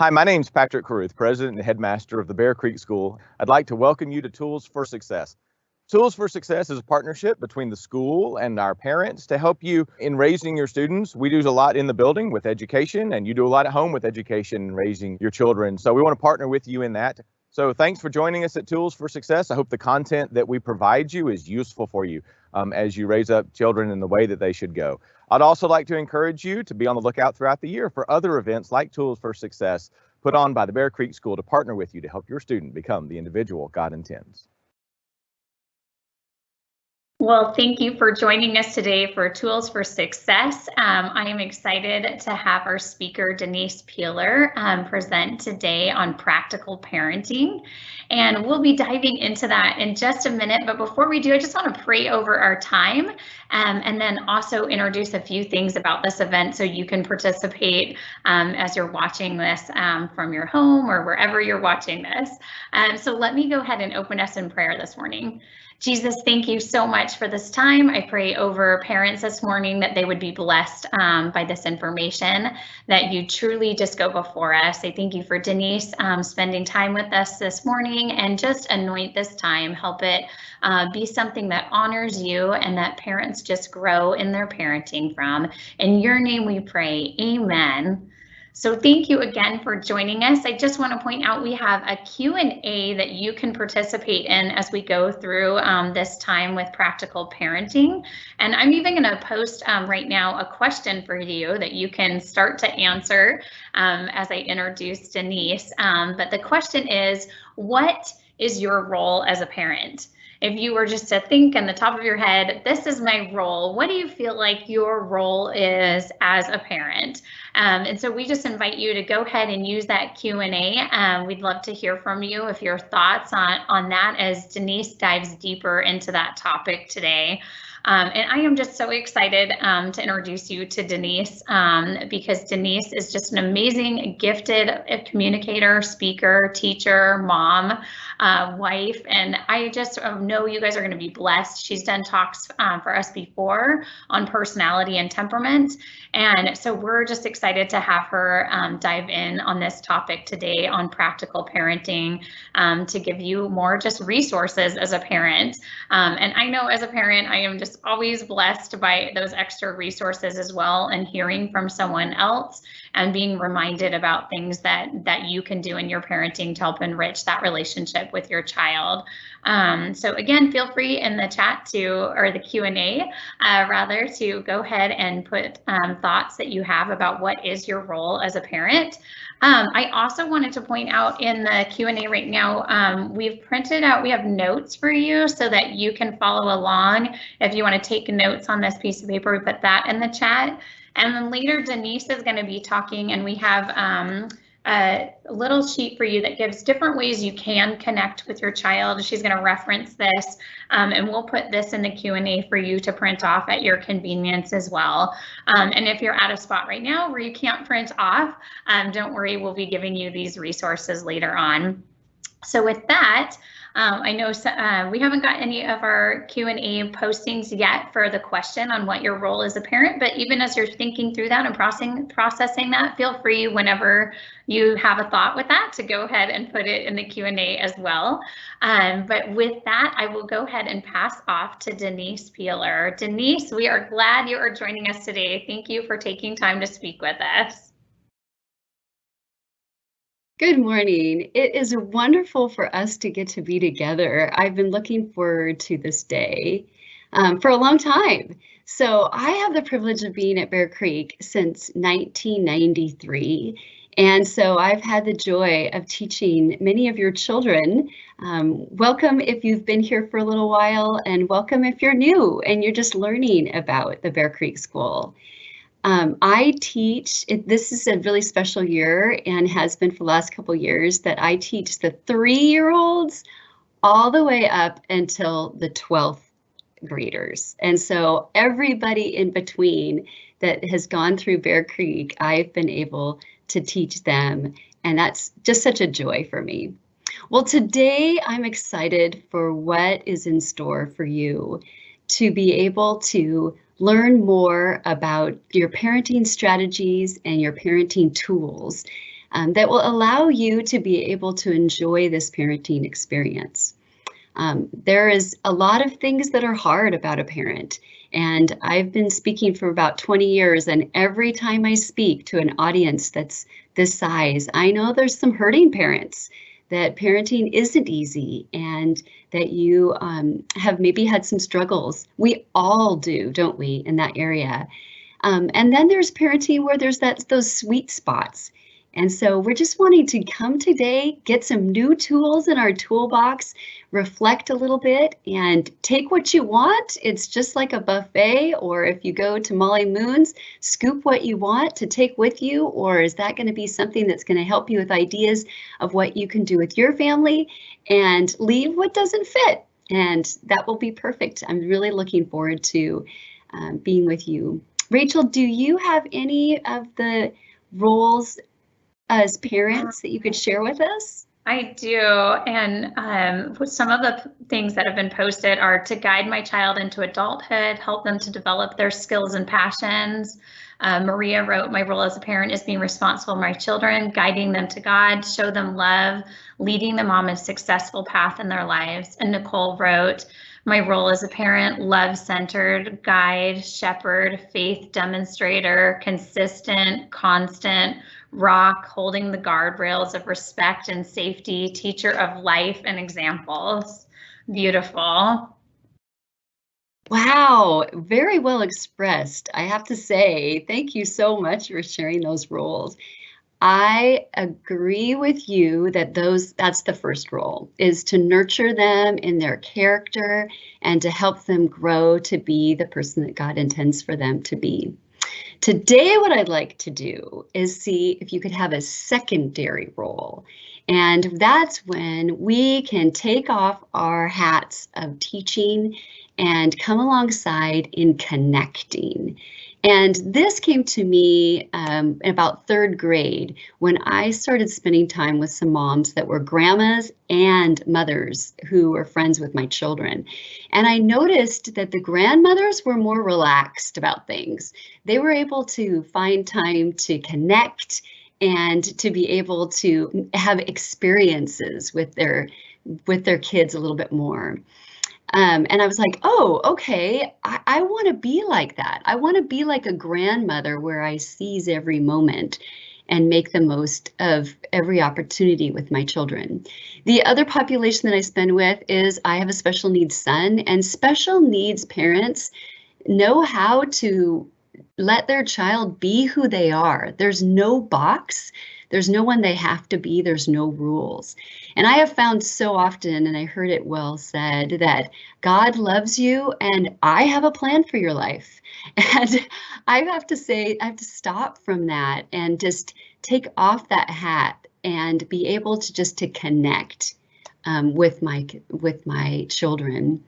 Hi, my name's Patrick Caruth, President and Headmaster of the Bear Creek School. I'd like to welcome you to Tools for Success. Tools for Success is a partnership between the school and our parents to help you in raising your students. We do a lot in the building with education, and you do a lot at home with education and raising your children. So we want to partner with you in that. So thanks for joining us at Tools for Success. I hope the content that we provide you is useful for you as you raise up children in the way that they should go. I'd also like to encourage you to be on the lookout throughout the year for other events like Tools for Success put on by the Bear Creek School to partner with you to help your student become the individual God intends. Well, thank you for joining us today for Tools for Success. I am excited to have our speaker, Denise Peeler, present today on practical parenting. And we'll be diving into that in just a minute. But before we do, I just want to pray over our time and then also introduce a few things about this event so you can participate as you're watching this from your home or wherever you're watching this. So let me go ahead and open us in prayer this morning. Jesus, thank you so much for this time. I pray over parents this morning that they would be blessed by this information, that you truly just go before us. I thank you for Denise spending time with us this morning, and just anoint this time. Help it be something that honors you and that parents just grow in their parenting from. In your name we pray, amen. So thank you again for joining us. I just want to point out we have a Q&A that you can participate in as we go through this time with practical parenting. And I'm even going to post right now a question for you that you can start to answer as I introduce Denise. But the question is, what is your role as a parent? If you were just to think in the top of your head, this is my role, what do you feel like your role is as a parent? And so we just invite you to go ahead and use that Q&A. We'd love to hear from you if your thoughts on that as Denise dives deeper into that topic today. And I am just so excited to introduce you to Denise because Denise is just an amazing, gifted communicator, speaker, teacher, mom, wife, and I just know you guys are going to be blessed. She's done talks for us before on personality and temperament, and so we're just excited to have her dive in on this topic today on practical parenting to give you more just resources as a parent. And I know as a parent, I am just always blessed by those extra resources as well, and hearing from someone else and being reminded about things that you can do in your parenting to help enrich that relationship with your child. So again, feel free in the chat or the Q&A rather, to go ahead and put thoughts that you have about what is your role as a parent. I also wanted to point out in the Q&A right now, we've printed out, we have notes for you so that you can follow along. If you want to take notes on this piece of paper, we put that in the chat. And then later, Denise is going to be talking, and we have a little sheet for you that gives different ways you can connect with your child. She's going to reference this, and we'll put this in the Q&A for you to print off at your convenience as well. And if you're at a spot right now where you can't print off, don't worry, we'll be giving you these resources later on. So with that, I know we haven't got any of our Q&A postings yet for the question on what your role as a parent, but even as you're thinking through that and processing that, feel free whenever you have a thought with that to go ahead and put it in the Q&A as well. But with that, I will go ahead and pass off to Denise Peeler. Denise, we are glad you are joining us today. Thank you for taking time to speak with us. Good morning. It is wonderful for us to get to be together. I've been looking forward to this day for a long time. So I have the privilege of being at Bear Creek since 1993. And so I've had the joy of teaching many of your children. Welcome if you've been here for a little while, and welcome if you're new and you're just learning about the Bear Creek School. I teach, this is a really special year and has been for the last couple years, that I teach the 3-year-olds all the way up until the 12th graders. And so everybody in between that has gone through Bear Creek, I've been able to teach them. And that's just such a joy for me. Well, today I'm excited for what is in store for you to be able to learn more about your parenting strategies and your parenting tools. that will allow you to be able to enjoy this parenting experience. There is a lot of things that are hard about a parent, and I've been speaking for about 20 years, and every time I speak to an audience that's this size, I know there's some hurting parents, that parenting isn't easy, and that you have maybe had some struggles. We all do, don't we, in that area? And then there's parenting where there's those sweet spots. And so we're just wanting to come today, get some new tools in our toolbox, reflect a little bit, and take what you want. It's just like a buffet, or if you go to Molly Moon's, scoop what you want to take with you, or is that going to be something that's going to help you with ideas of what you can do with your family, and leave what doesn't fit. And that will be perfect. I'm really looking forward to being with you. Rachel, do you have any of the roles as parents that you could share with us? I do, and some of the things that have been posted are to guide my child into adulthood, help them to develop their skills and passions. Maria wrote, my role as a parent is being responsible for my children, guiding them to God, show them love, leading them on a successful path in their lives. And Nicole wrote, my role as a parent, love-centered, guide, shepherd, faith demonstrator, consistent, constant, rock, holding the guardrails of respect and safety, teacher of life and examples. Beautiful. Wow, very well expressed. I have to say, thank you so much for sharing those roles. I agree with you that that's the first role, is to nurture them in their character and to help them grow to be the person that God intends for them to be. Today, what I'd like to do is see if you could have a secondary role. And that's when we can take off our hats of teaching and come alongside in connecting. And this came to me in about third grade when I started spending time with some moms that were grandmas and mothers who were friends with my children. And I noticed that the grandmothers were more relaxed about things. They were able to find time to connect and to be able to have experiences with their kids a little bit more. And I was like, oh, okay, I want to be like that. I want to be like a grandmother where I seize every moment and make the most of every opportunity with my children. The other population that I spend with is I have a special needs son, and special needs parents know how to let their child be who they are. There's no box. There's no one they have to be. There's no rules. And I have found so often, and I heard it well said, that God loves you and I have a plan for your life. And I have to say, I have to stop from that and just take off that hat and be able to just to connect with my children.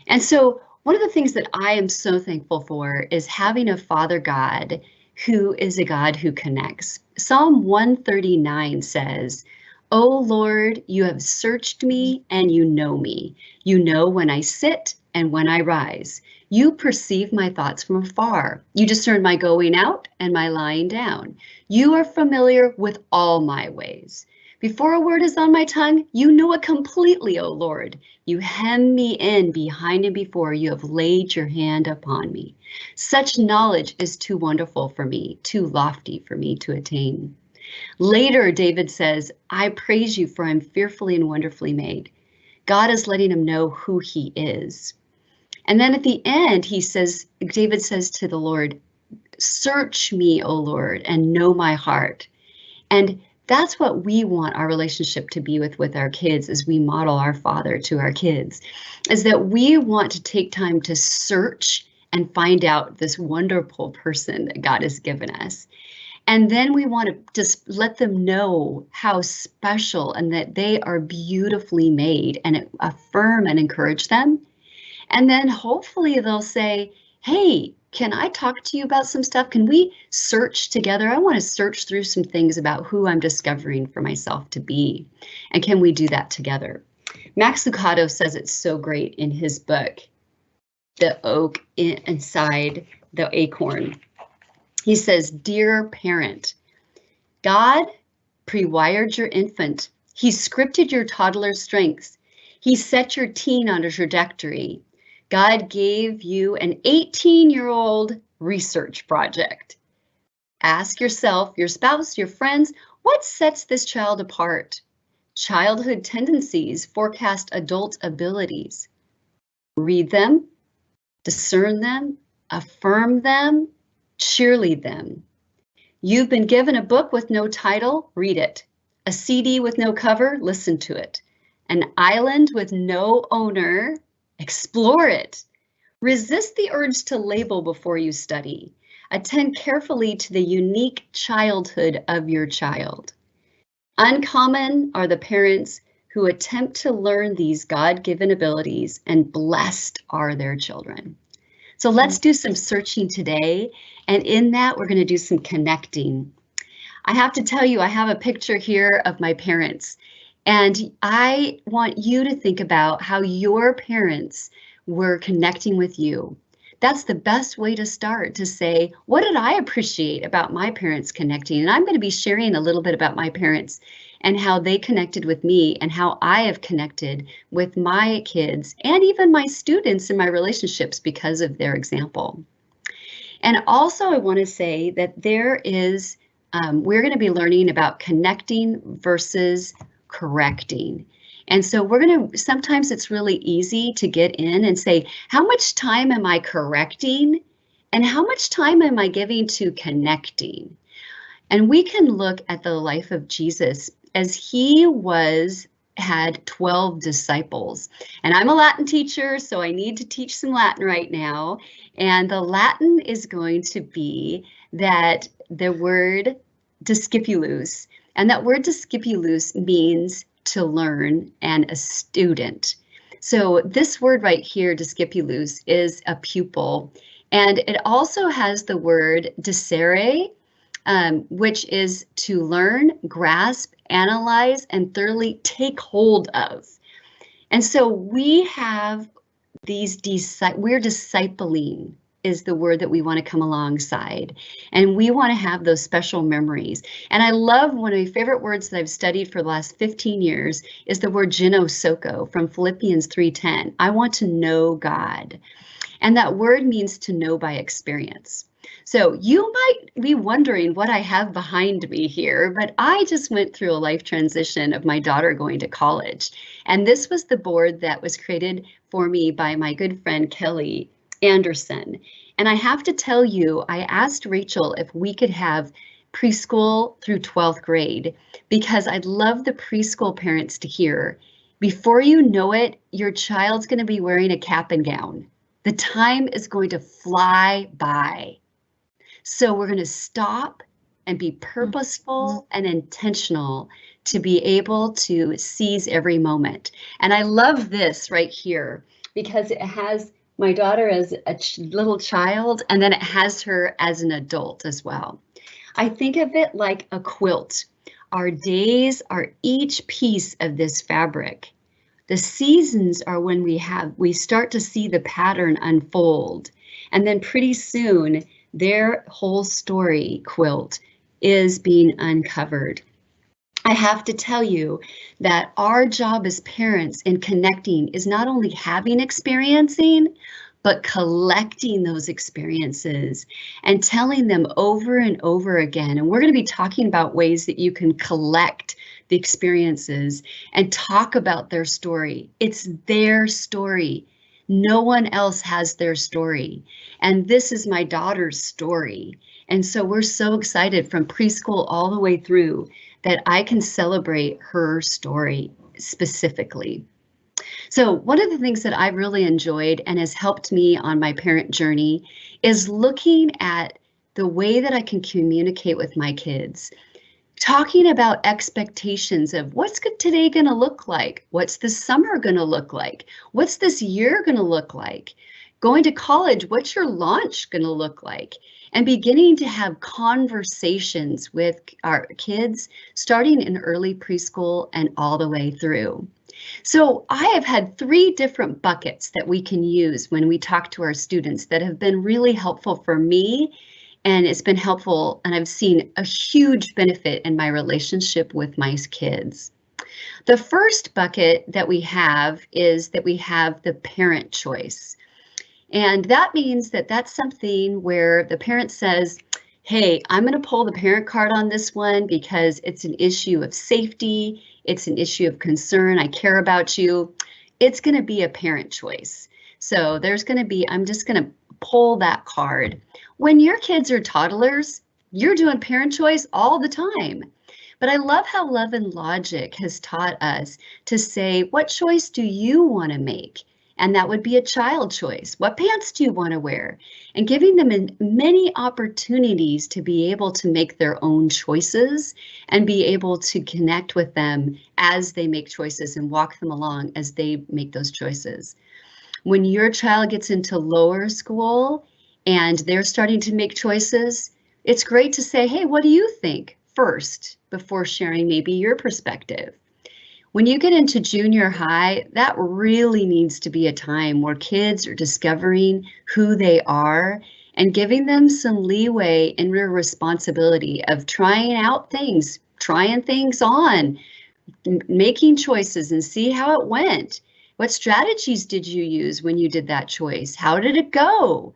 And so one of the things that I am so thankful for is having a Father God who is a God who connects. Psalm 139 says, "O Lord, you have searched me and you know me. You know when I sit and when I rise. You perceive my thoughts from afar. You discern my going out and my lying down. You are familiar with all my ways. Before a word is on my tongue, you know it completely, O Lord. You hem me in behind and before. You have laid your hand upon me. Such knowledge is too wonderful for me, too lofty for me to attain." Later, David says, "I praise you for I'm fearfully and wonderfully made." God is letting him know who he is. And then at the end, David says to the Lord, "Search me, O Lord, and know my heart." And that's what we want our relationship to be with our kids as we model our Father to our kids, is that we want to take time to search and find out this wonderful person that God has given us. And then we want to just let them know how special and that they are beautifully made, and affirm and encourage them. And then hopefully they'll say, "Hey, can I talk to you about some stuff? Can we search together? I want to search through some things about who I'm discovering for myself to be. And can we do that together?" Max Lucado says it's so great in his book, The Oak Inside the Acorn. He says, "Dear parent, God pre-wired your infant. He's scripted your toddler's strengths. He set your teen on a trajectory. God gave you an 18-year-old research project. Ask yourself, your spouse, your friends, what sets this child apart? Childhood tendencies forecast adult abilities. Read them, discern them, affirm them, cheerlead them. You've been given a book with no title, read it. A CD with no cover, listen to it. An island with no owner, explore it. Resist the urge to label before you study. Attend carefully to the unique childhood of your child. Uncommon are the parents who attempt to learn these God-given abilities, and blessed are their children. So let's do some searching today, and in that we're going to do some connecting. I have to tell you, I have a picture here of my parents, and I want you to think about how your parents were connecting with you. That's the best way to start, to say, what did I appreciate about my parents connecting? And I'm going to be sharing a little bit about my parents and how they connected with me and how I have connected with my kids and even my students in my relationships because of their example. And also I want to say that there is, we're going to be learning about connecting versus correcting. And so we're going to, sometimes it's really easy to get in and say, how much time am I correcting? And how much time am I giving to connecting? And we can look at the life of Jesus as he had 12 disciples. And I'm a Latin teacher, so I need to teach some Latin right now. And the Latin is going to be that the word discipulus. And that word discipulus means to learn and a student. So this word right here, discipulus, is a pupil. And it also has the word discere, which is to learn, grasp, analyze, and thoroughly take hold of. And so we have these, we're discipling is the word that we want to come alongside. And we want to have those special memories. And I love, one of my favorite words that I've studied for the last 15 years is the word ginosoko from Philippians 3:10. I want to know God. And that word means to know by experience. So you might be wondering what I have behind me here, but I just went through a life transition of my daughter going to college. And this was the board that was created for me by my good friend, Kelly Anderson. And I have to tell you, I asked Rachel if we could have preschool through 12th grade, because I'd love the preschool parents to hear, before you know it, your child's going to be wearing a cap and gown. The time is going to fly by. So we're going to stop and be purposeful and intentional to be able to seize every moment. And I love this right here because it has my daughter as a little child, and then it has her as an adult as well. I think of it like a quilt. Our days are each piece of this fabric. The seasons are when we start to see the pattern unfold. And then pretty soon, their whole story quilt is being uncovered. I have to tell you that our job as parents in connecting is not only having experiencing, but collecting those experiences and telling them over and over again. And we're going to be talking about ways that you can collect the experiences and talk about their story. It's their story. No one else has their story. And this is my daughter's story. And so we're so excited from preschool all the way through that I can celebrate her story specifically. So one of the things that I've really enjoyed and has helped me on my parent journey is looking at the way that I can communicate with my kids. Talking about expectations of what's today going to look like? What's the summer going to look like? What's this year going to look like? Going to college, what's your launch going to look like? And beginning to have conversations with our kids, starting in early preschool and all the way through. So I have had 3 different buckets that we can use when we talk to our students that have been really helpful for me And it's been helpful, and I've seen a huge benefit in my relationship with my kids. The first bucket that we have is that we have the parent choice. And that means that that's something where the parent says, hey, I'm going to pull the parent card on this one because it's an issue of safety. It's an issue of concern. I care about you. It's going to be a parent choice. So there's going to be, I'm just going to pull that card. When your kids are toddlers, you're doing parent choice all the time. But I love how Love and Logic has taught us to say, what choice do you want to make? And that would be a child choice. What pants do you want to wear? And giving them many opportunities to be able to make their own choices and be able to connect with them as they make choices and walk them along as they make those choices. When your child gets into lower school and they're starting to make choices, it's great to say, hey, what do you think first before sharing maybe your perspective? When you get into junior high, that really needs to be a time where kids are discovering who they are and giving them some leeway and real responsibility of trying out things, trying things on, making choices and see how it went. What strategies did you use when you did that choice? How did it go?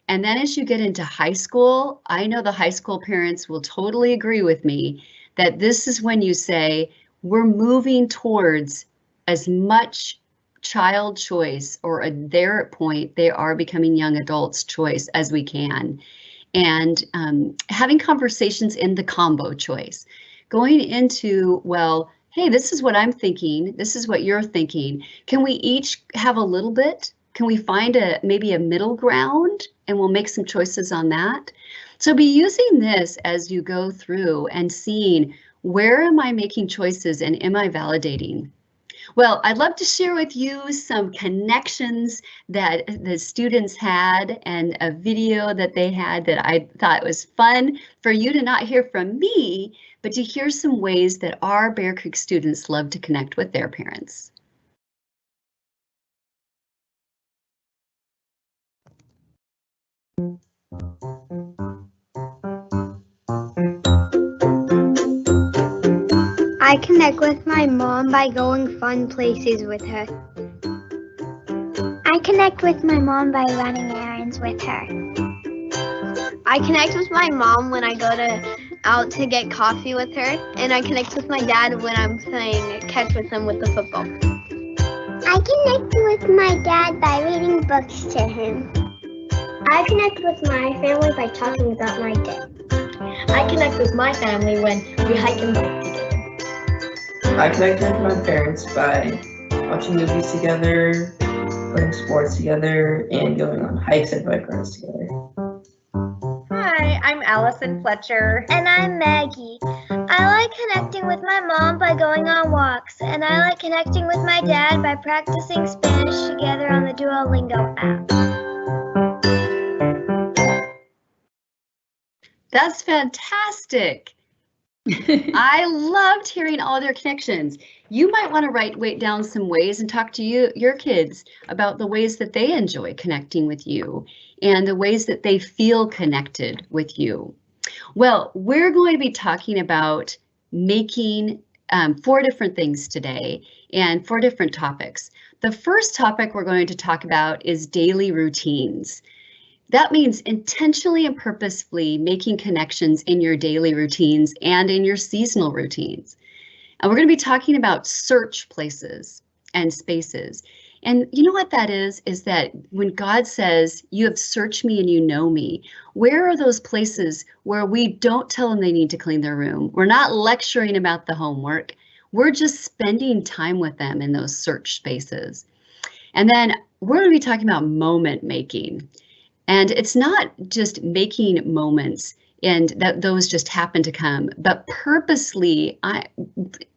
And then as you get into high school, I know the high school parents will totally agree with me that this is when you say, we're moving towards as much child choice, or at their point, they are becoming young adults choice as we can. And having conversations in the combo choice, going into, well, hey, this is what I'm thinking. This is what you're thinking. Can we each have a little bit? Can we find maybe a middle ground, and we'll make some choices on that? So be using this as you go through and seeing, where am I making choices and am I validating? Well, I'd love to share with you some connections that the students had and a video that they had that I thought was fun for you to not hear from me, but to hear some ways that our Bear Creek students love to connect with their parents. I connect with my mom by going fun places with her. I connect with my mom by running errands with her. I connect with my mom when I go out to get coffee with her, and I connect with my dad when I'm playing catch with him with the football. I connect with my dad by reading books to him. I connect with my family by talking about my day. I connect with my family when we hike and bike together. I connect with my parents by watching movies together, playing sports together, and going on hikes and bike rides together. Hi, I'm Allison Fletcher. And I'm Maggie. I like connecting with my mom by going on walks, and I like connecting with my dad by practicing Spanish together on the Duolingo app. That's fantastic. I loved hearing all their connections. You might want to write down some ways and talk to your kids about the ways that they enjoy connecting with you and the ways that they feel connected with you. Well, we're going to be talking about making 4 different things today and 4 different topics. The first topic we're going to talk about is daily routines. That means intentionally and purposefully making connections in your daily routines and in your seasonal routines. And we're going to be talking about search places and spaces. And you know what that is that when God says, you have searched me and you know me, where are those places where we don't tell them they need to clean their room? We're not lecturing about the homework. We're just spending time with them in those search spaces. And then we're going to be talking about moment making. And it's not just making moments and that those just happen to come, but purposely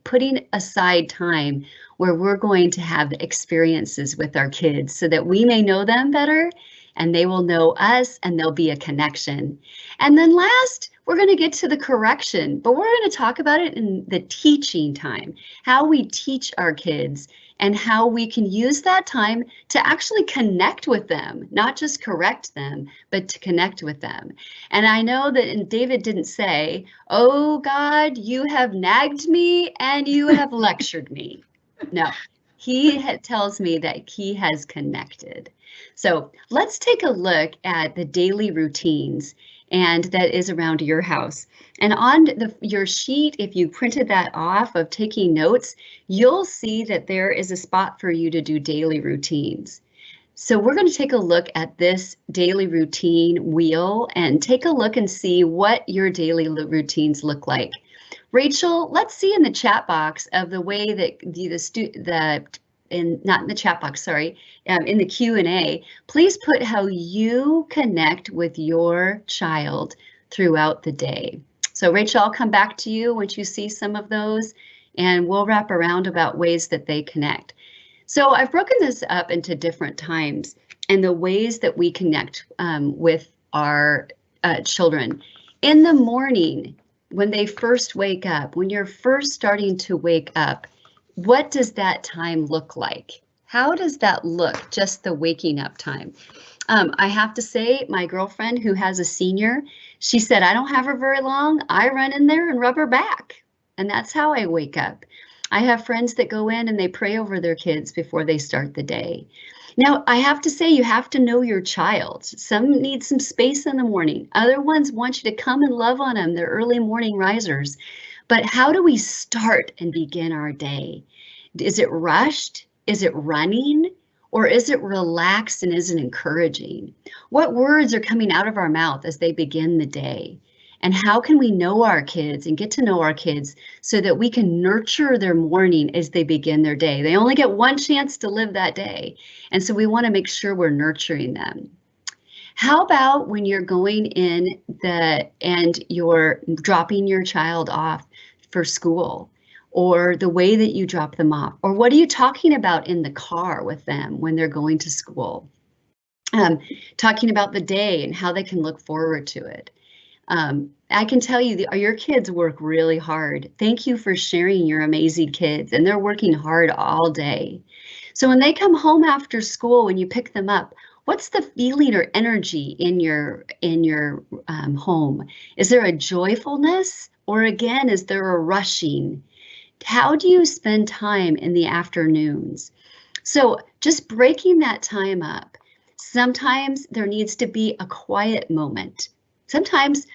putting aside time where we're going to have experiences with our kids so that we may know them better and they will know us and there'll be a connection. And then last, we're going to get to the correction, but we're going to talk about it in the teaching time, how we teach our kids and how we can use that time to actually connect with them, not just correct them, but to connect with them. And I know that, and David didn't say, "Oh God, you have nagged me and you have lectured me." No, he tells me that he has connected. So let's take a look at the daily routines, and that is around your house. And on your sheet, if you printed that off of taking notes, you'll see that there is a spot for you to do daily routines. So we're going to take a look at this daily routine wheel and take a look and see what your daily routines look like. Rachel, let's see in the chat box of the way that not in the chat box, sorry, in the Q&A, please put how you connect with your child throughout the day. So Rachel, I'll come back to you once you see some of those, and we'll wrap around about ways that they connect. So I've broken this up into different times and the ways that we connect with our children. In the morning, when they first wake up, when you're first starting to wake up, what does that time look like? How does that look, just the waking up time? I have to say, my girlfriend who has a senior, she said, I don't have her very long. I run in there and rub her back. And that's how I wake up. I have friends that go in and they pray over their kids before they start the day. Now, I have to say, you have to know your child. Some need some space in the morning. Other ones want you to come and love on them. They're early morning risers. But how do we start and begin our day? Is it rushed? Is it running? Or is it relaxed and is it encouraging? What words are coming out of our mouth as they begin the day? And how can we know our kids and get to know our kids so that we can nurture their morning as they begin their day? They only get one chance to live that day. And so we want to make sure we're nurturing them. How about when you're going in and you're dropping your child off for school, or the way that you drop them off, or what are you talking about in the car with them when they're going to school? Talking about the day and how they can look forward to it. I can tell you your kids work really hard. Thank you for sharing your amazing kids, and they're working hard all day. So when they come home after school, when you pick them up, what's the feeling or energy in your home? Is there a joyfulness, or again, is there a rushing? How do you spend time in the afternoons? So just breaking that time up. Sometimes there needs to be a quiet moment. Sometimes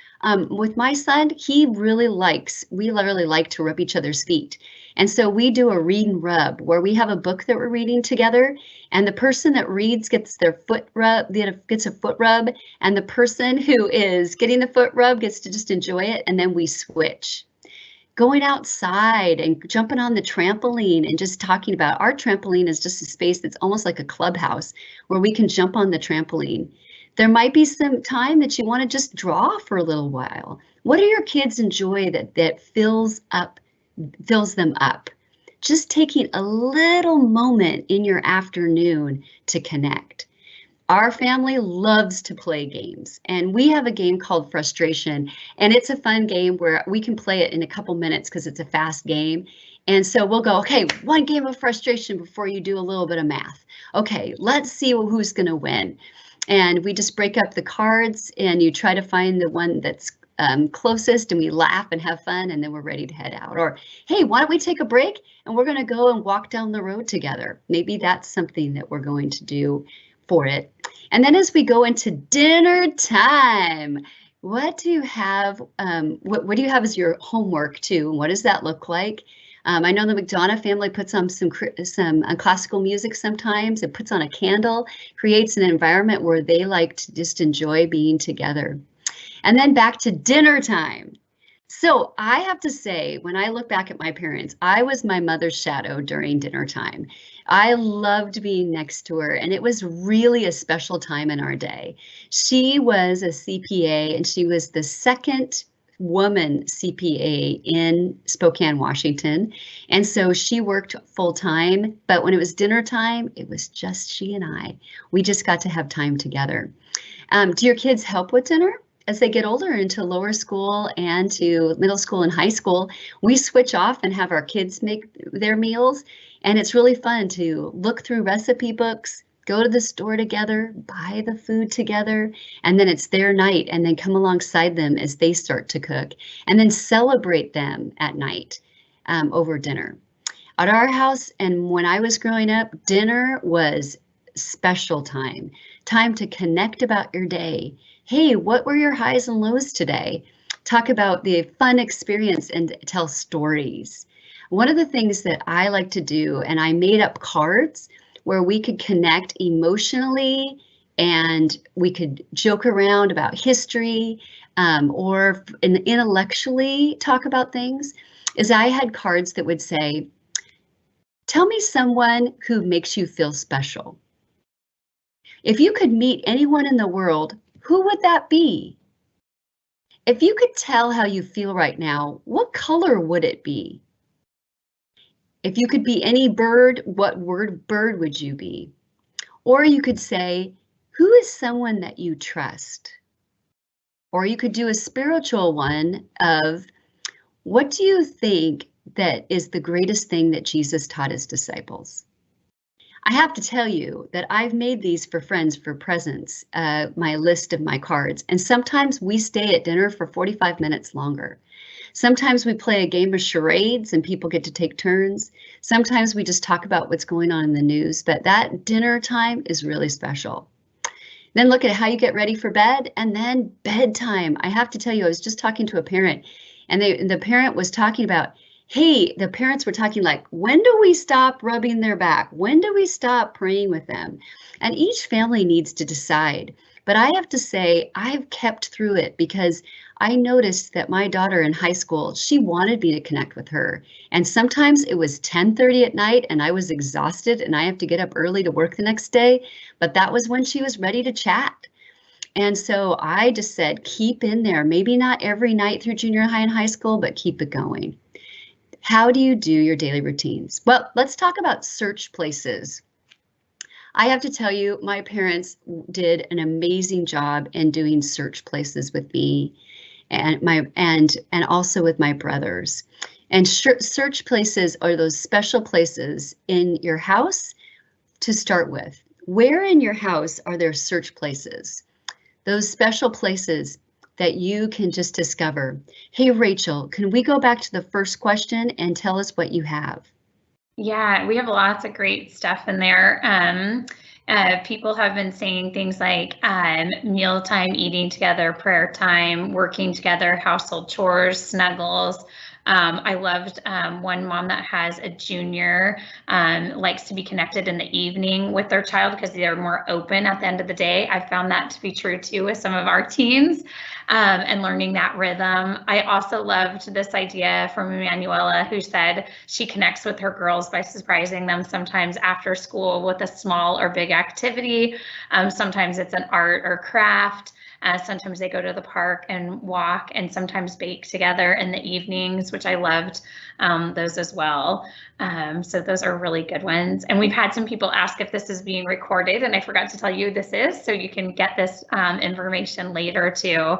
with my son, we really like to rub each other's feet. And so we do a read and rub where we have a book that we're reading together, and the person that reads gets a foot rub, and the person who is getting the foot rub gets to just enjoy it, and then we switch. Going outside and jumping on the trampoline and just talking about our trampoline is just a space that's almost like a clubhouse where we can jump on the trampoline. There might be some time that you want to just draw for a little while. What do your kids enjoy that fills them up? Just taking a little moment in your afternoon to connect. Our family loves to play games, and we have a game called Frustration, and it's a fun game where we can play it in a couple minutes because it's a fast game. And so we'll go, okay, one game of frustration before you do a little bit of math. Okay, let's see who's going to win. And we just break up the cards and you try to find the one that's closest, and we laugh and have fun, and then we're ready to head out. Or, hey, why don't we take a break and we're going to go and walk down the road together? Maybe that's something that we're going to do for it. And then as we go into dinner time, what do you have? What do you have as your homework too? What does that look like? I know the McDonough family puts on some classical music sometimes. It puts on a candle, creates an environment where they like to just enjoy being together. And then back to dinner time. So I have to say, when I look back at my parents, I was my mother's shadow during dinner time. I loved being next to her, and it was really a special time in our day. She was a CPA, and she was the second woman CPA in Spokane, Washington. And so she worked full time, but when it was dinner time, it was just she and I. We just got to have time together. Do your kids help with dinner? As they get older into lower school and to middle school and high school, we switch off and have our kids make their meals. And it's really fun to look through recipe books, go to the store together, buy the food together, and then it's their night, and then come alongside them as they start to cook, and then celebrate them at night over dinner. At our house, and when I was growing up, dinner was special time to connect about your day. Hey, what were your highs and lows today? Talk about the fun experience and tell stories. One of the things that I like to do, and I made up cards where we could connect emotionally and we could joke around about history or intellectually talk about things, is I had cards that would say, tell me someone who makes you feel special. If you could meet anyone in the world, who would that be? If you could tell how you feel right now, what color would it be? If you could be any bird, what bird would you be? Or you could say, who is someone that you trust? Or you could do a spiritual one of, what do you think that is the greatest thing that Jesus taught his disciples? I have to tell you that I've made these for friends for presents, my list of my cards, and sometimes we stay at dinner for 45 minutes longer. Sometimes we play a game of charades and people get to take turns. Sometimes we just talk about what's going on in the news, but that dinner time is really special. Then look at how you get ready for bed, and then bedtime. I have to tell you, I was just talking to a parent, and the parent was talking about, hey, the parents were talking like, when do we stop rubbing their back? When do we stop praying with them? And each family needs to decide. But I have to say, I've kept through it because I noticed that my daughter in high school, she wanted me to connect with her. And sometimes it was 10:30 at night and I was exhausted and I have to get up early to work the next day. But that was when she was ready to chat. And so I just said, keep in there. Maybe not every night through junior high and high school, but keep it going. How do you do your daily routines? Well, let's talk about search places. I have to tell you, my parents did an amazing job in doing search places with me and also with my brothers. And search places are those special places in your house to start with. Where in your house are there search places? Those special places that you can just discover. Hey, Rachel, can we go back to the first question and tell us what you have? Yeah, we have lots of great stuff in there. People have been saying things like mealtime, eating together, prayer time, working together, household chores, snuggles. I loved one mom that has a junior, likes to be connected in the evening with their child because they're more open at the end of the day. I found that to be true too with some of our teens and learning that rhythm. I also loved this idea from Emanuela, who said she connects with her girls by surprising them sometimes after school with a small or big activity. Sometimes it's an art or craft. Sometimes they go to the park and walk and sometimes bake together in the evenings, which I loved those as well. So those are really good ones. And we've had some people ask if this is being recorded, and I forgot to tell you this is, so you can get this information later too.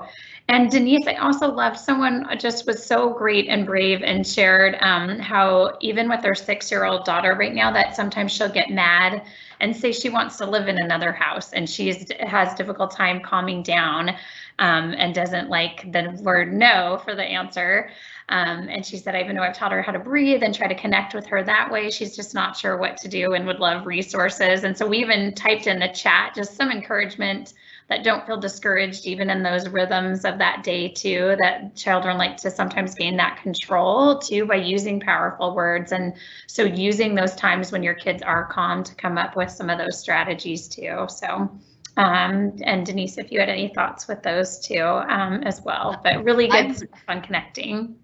And Denise, I also loved someone just was so great and brave and shared how even with her 6-year-old daughter right now, that sometimes she'll get mad and say she wants to live in another house and she has difficult time calming down and doesn't like the word no for the answer. And she said, even though I've taught her how to breathe and try to connect with her that way, she's just not sure what to do and would love resources. And so we even typed in the chat just some encouragement that don't feel discouraged even in those rhythms of that day too, that children like to sometimes gain that control too by using powerful words. And so using those times when your kids are calm to come up with some of those strategies too. So and Denise, if you had any thoughts with those too as well, but really good fun connecting.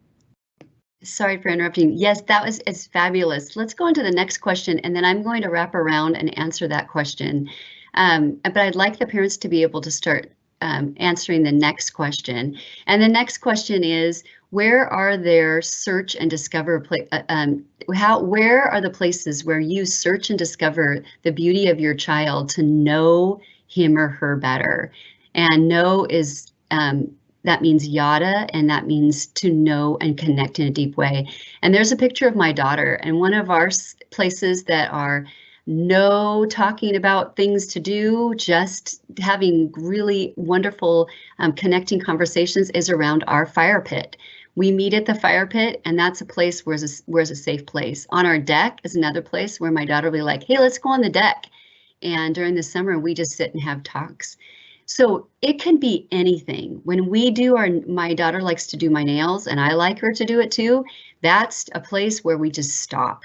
Sorry for interrupting. Yes, it's fabulous. Let's go on to the next question, and then I'm going to wrap around and answer that question. But I'd like the parents to be able to start answering the next question. And the next question is, where are there search and discover where are the places where you search and discover the beauty of your child to know him or her better? And know is that means yada, and that means to know and connect in a deep way. And there's a picture of my daughter, and one of our places that are no talking about things to do, just having really wonderful connecting conversations is around our fire pit. We meet at the fire pit, and that's a place where it's a safe place. On our deck is another place where my daughter will be like, hey, let's go on the deck. And during the summer, we just sit and have talks. So it can be anything. When we do my daughter likes to do my nails, and I like her to do it too. That's a place where we just stop.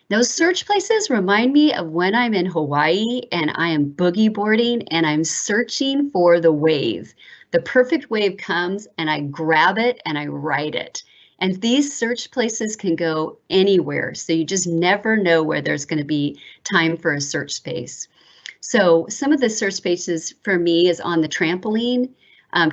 Those search places remind me of when I'm in Hawaii and I am boogie boarding and I'm searching for the wave. The perfect wave comes and I grab it and I ride it. And these search places can go anywhere. So you just never know where there's going to be time for a search space. So some of the search spaces for me is on the trampoline,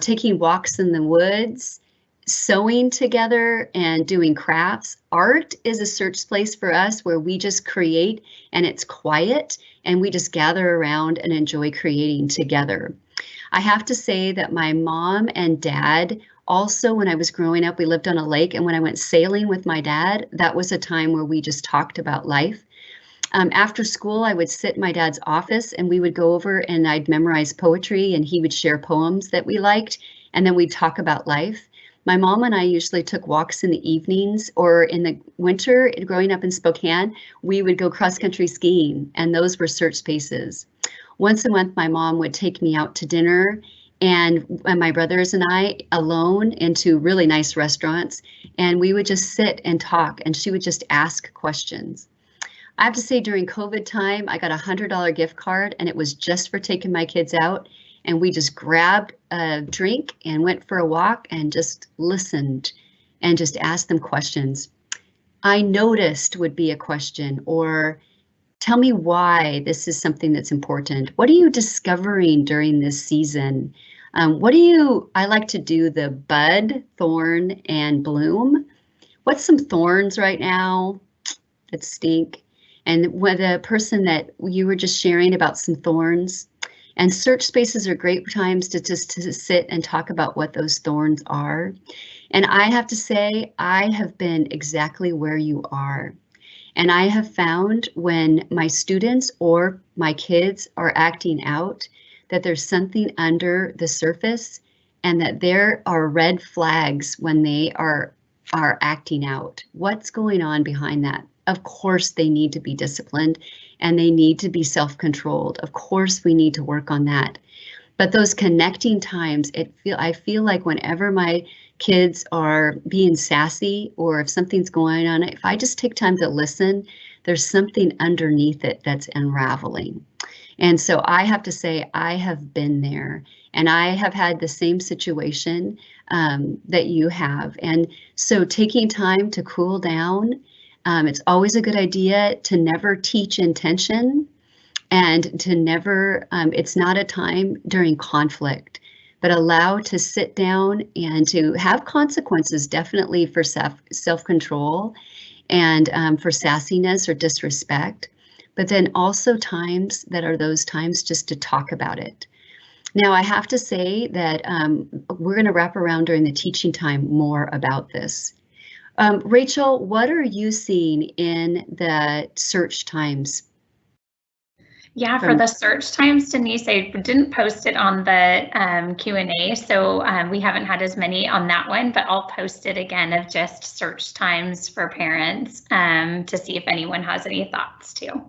taking walks in the woods, sewing together and doing crafts. Art is a search place for us where we just create and it's quiet and we just gather around and enjoy creating together. I have to say that my mom and dad also, when I was growing up, we lived on a lake, and when I went sailing with my dad, that was a time where we just talked about life. After school, I would sit in my dad's office and we would go over and I'd memorize poetry and he would share poems that we liked, and then we'd talk about life. My mom and I usually took walks in the evenings, or in the winter, growing up in Spokane, we would go cross-country skiing, and those were search spaces. Once a month, my mom would take me out to dinner, and my brothers and I alone into really nice restaurants, and we would just sit and talk, and she would just ask questions. I have to say, during COVID time, I got a $100 gift card, and it was just for taking my kids out. And we just grabbed a drink and went for a walk and just listened and just asked them questions. I noticed would be a question, or tell me why this is something that's important. What are you discovering during this season? I like to do the bud, thorn, and bloom. What's some thorns right now that stink? And with a person that you were just sharing about some thorns. And search spaces are great times to sit and talk about what those thorns are. And I have to say, I have been exactly where you are. And I have found when my students or my kids are acting out, that there's something under the surface and that there are red flags when they are acting out. What's going on behind that? Of course, they need to be disciplined and they need to be self-controlled. Of course, we need to work on that. But those connecting times, I feel like whenever my kids are being sassy or if something's going on, if I just take time to listen, there's something underneath it that's unraveling. And so I have to say, I have been there and I have had the same situation that you have. And so taking time to cool down, it's always a good idea to never teach intention and to never, it's not a time during conflict, but allow to sit down and to have consequences, definitely for self-control and for sassiness or disrespect, but then also times that are those times just to talk about it. Now, I have to say that we're going to wrap around during the teaching time more about this. Rachel, what are you seeing in the search times? Yeah, for the search times, Denise, I didn't post it on the Q&A, so we haven't had as many on that one, but I'll post it again of just search times for parents to see if anyone has any thoughts too.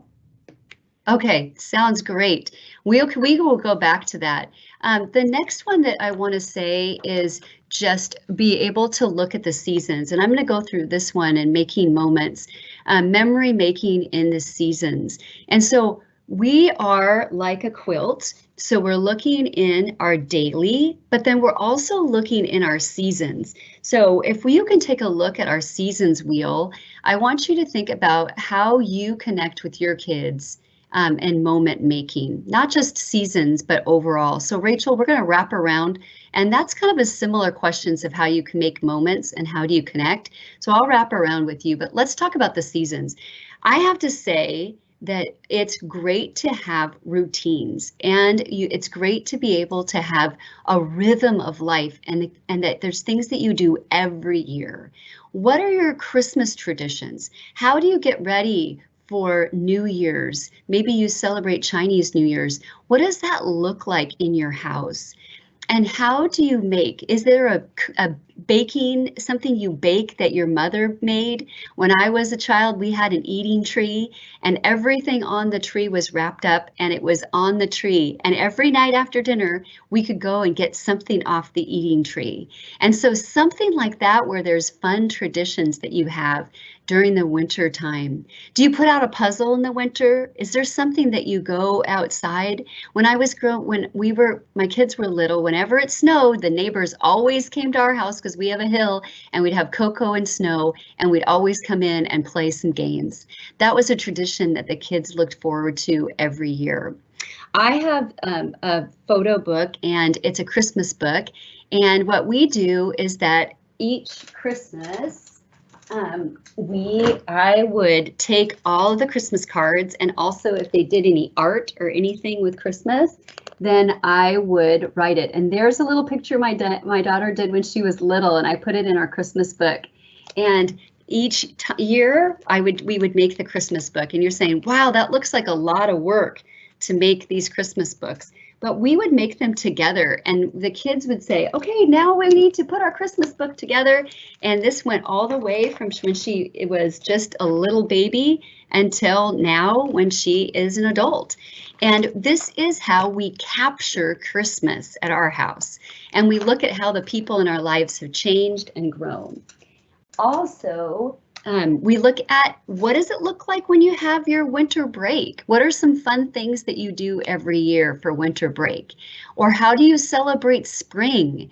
Okay, sounds great. We will go back to that. The next one that I want to say is just be able to look at the seasons. And I'm going to go through this one and making moments, memory making in the seasons. And so we are like a quilt. So we're looking in our daily, but then we're also looking in our seasons. So if you can take a look at our seasons wheel, I want you to think about how you connect with your kids and moment making, not just seasons, but overall. So Rachel, we're going to wrap around, and that's kind of a similar questions of how you can make moments and how do you connect. So I'll wrap around with you, but let's talk about the seasons. I have to say that it's great to have routines, and it's great to be able to have a rhythm of life, and that there's things that you do every year. What are your Christmas traditions? How do you get ready for New Year's. Maybe you celebrate Chinese New Year's. What does that look like in your house? And how do you make? Is there a baking, something you bake that your mother made? When I was a child, we had an eating tree, and everything on the tree was wrapped up and it was on the tree. And every night after dinner, we could go and get something off the eating tree. And so something like that, where there's fun traditions that you have during the winter time. Do you put out a puzzle in the winter? Is there something that you go outside? When my kids were little, whenever it snowed, the neighbors always came to our house because we have a hill, and we'd have cocoa and snow, and we'd always come in and play some games. That was a tradition that the kids looked forward to every year. I have a photo book, and it's a Christmas book. And what we do is that each Christmas, I would take all of the Christmas cards, and also if they did any art or anything with Christmas, then I would write it. And there's a little picture my daughter did when she was little, and I put it in our Christmas book. And each year we would make the Christmas book. And you're saying, wow, that looks like a lot of work to make these Christmas books. But we would make them together, and the kids would say, okay, now we need to put our Christmas book together. And this went all the way from when it was just a little baby until now when she is an adult. And this is how we capture Christmas at our house. And we look at how the people in our lives have changed and grown. Also, we look at, what does it look like when you have your winter break? What are some fun things that you do every year for winter break? Or how do you celebrate spring?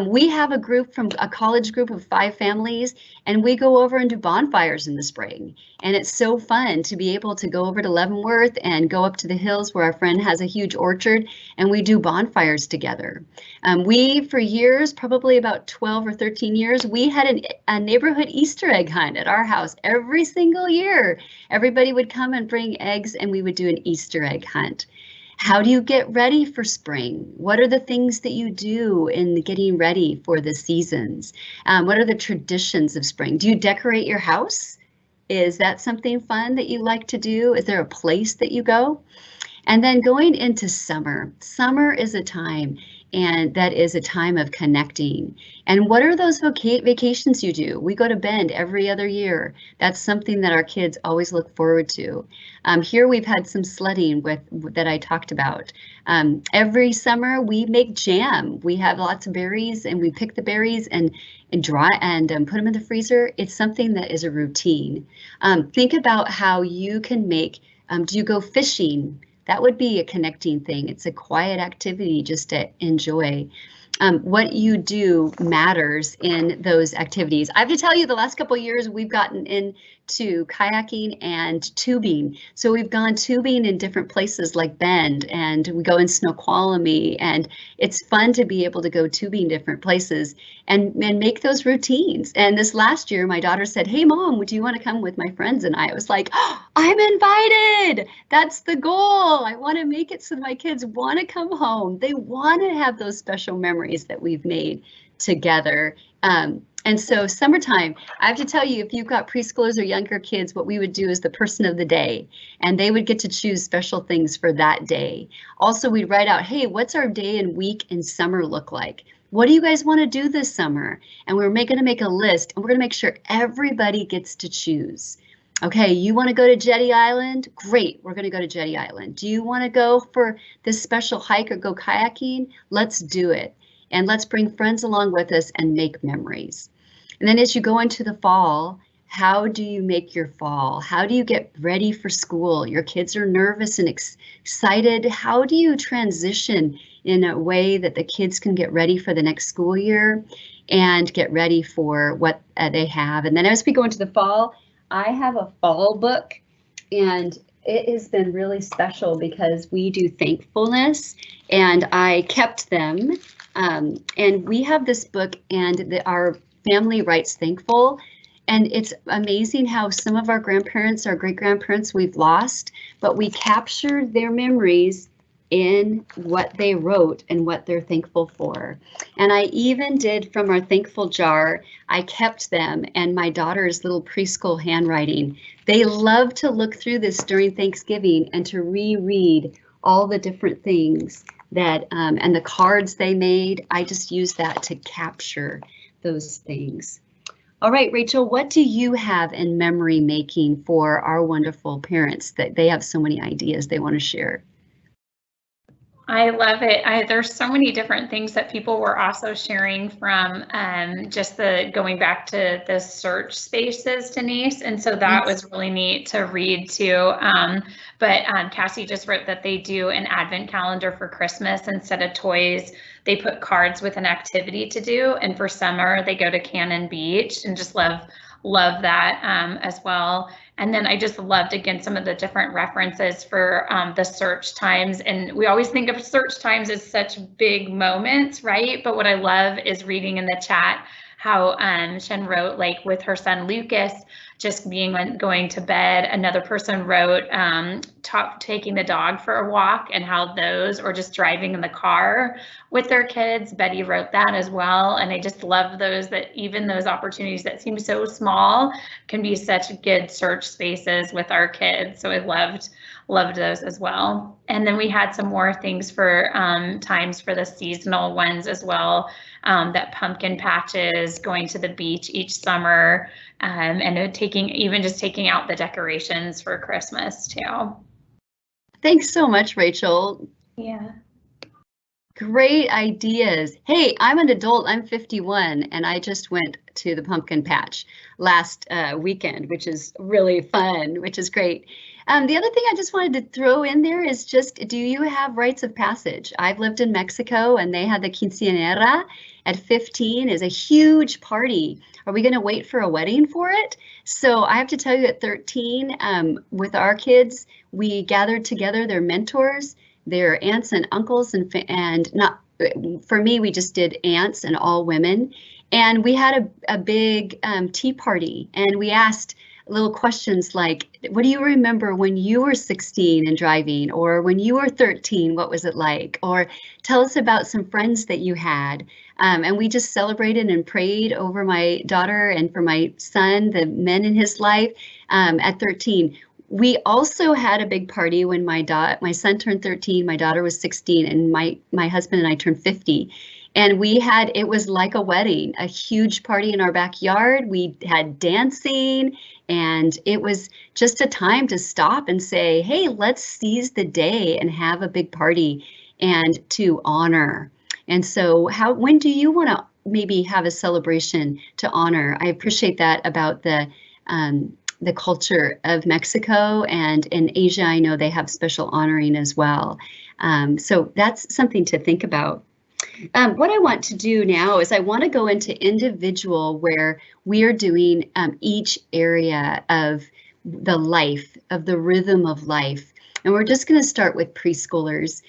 We have a college group of 5 families, and we go over and do bonfires in the spring. And it's so fun to be able to go over to Leavenworth and go up to the hills where our friend has a huge orchard, and we do bonfires together. For years, probably about 12 or 13 years, we had a neighborhood Easter egg hunt at our house every single year. Everybody would come and bring eggs, and we would do an Easter egg hunt. How do you get ready for spring? What are the things that you do in getting ready for the seasons? What are the traditions of spring? Do you decorate your house? Is that something fun that you like to do? Is there a place that you go? And then going into summer. Summer is a time, and that is a time of connecting. And what are those vacations you do? We go to Bend every other year. That's something that our kids always look forward to. Here we've had some sledding that I talked about. Every summer we make jam. We have lots of berries, and we pick the berries and dry and put them in the freezer. It's something that is a routine. Think about how you can make, do you go fishing? That would be a connecting thing. It's a quiet activity just to enjoy. What you do matters in those activities. I have to tell you, the last couple of years, we've gotten into kayaking and tubing. So we've gone tubing in different places like Bend, and we go in Snoqualmie, and it's fun to be able to go tubing different places and make those routines. And this last year, my daughter said, hey, Mom, do you want to come with my friends and I? Was like, oh, I'm invited. That's the goal. I want to make it so my kids want to come home. They want to have those special memories that we've made together. And so summertime, I have to tell you, if you've got preschoolers or younger kids, what we would do is the person of the day, and they would get to choose special things for that day. Also, we'd write out, hey, what's our day and week in summer look like? What do you guys want to do this summer? And we're going to make a list, and we're going to make sure everybody gets to choose. Okay, you want to go to Jetty Island? Great, we're going to go to Jetty Island. Do you want to go for this special hike or go kayaking? Let's do it. And let's bring friends along with us and make memories. And then as you go into the fall, how do you make your fall? How do you get ready for school? Your kids are nervous and excited. How do you transition in a way that the kids can get ready for the next school year and get ready for what they have? And then as we go into the fall, I have a fall book, and it has been really special because we do thankfulness, and I kept them. And we have this book, and our family writes thankful. And it's amazing how some of our grandparents, our great grandparents, we've lost, but we captured their memories in what they wrote and what they're thankful for. And I even did, from our thankful jar, I kept them and my daughter's little preschool handwriting. They love to look through this during Thanksgiving and to reread all the different things that, and the cards they made. I just use that to capture those things. All right, Rachel, what do you have in memory making for our wonderful parents that they have so many ideas they want to share? I love it. There's so many different things that people were also sharing from just the going back to the search spaces, Denise. And so that was really neat to read too. But Cassie just wrote that they do an advent calendar for Christmas instead of toys. They put cards with an activity to do. And for summer, they go to Cannon Beach, and just love that as well. And then I just loved, again, some of the different references for the search times. And we always think of search times as such big moments, right? But what I love is reading in the chat how Shen wrote, like with her son Lucas, just going to bed. Another person wrote taking the dog for a walk and how those, or just driving in the car with their kids. Betty wrote that as well. And I just love those, that even those opportunities that seem so small can be such good search spaces with our kids. So I loved those as well. And then we had some more things for times for the seasonal ones as well, that pumpkin patches, going to the beach each summer, and taking out the decorations for Christmas too. Thanks so much, Rachel. Yeah. Great ideas. Hey, I'm an adult, I'm 51, and I just went to the pumpkin patch last weekend, which is really fun, which is great. The other thing I just wanted to throw in there is just, do you have rites of passage? I've lived in Mexico and they had the quinceañera at 15 is a huge party. Are we gonna wait for a wedding for it? So I have to tell you, at 13, with our kids, we gathered together their mentors, their aunts and uncles, and not, for me, we just did aunts and all women. And we had a big tea party, and we asked little questions like, what do you remember when you were 16 and driving? Or when you were 13, what was it like? Or tell us about some friends that you had. And we just celebrated and prayed over my daughter and for my son, the men in his life at 13. We also had a big party when my son turned 13, my daughter was 16, and my husband and I turned 50. And it was like a wedding, a huge party in our backyard. We had dancing, and it was just a time to stop and say, hey, let's seize the day and have a big party and to honor. And so when do you want to maybe have a celebration to honor? I appreciate that about the culture of Mexico, and in Asia, I know they have special honoring as well. So that's something to think about. What I want to do now is I want to go into individual, where we are doing each area of the life, of the rhythm of life. And we're just going to start with preschoolers.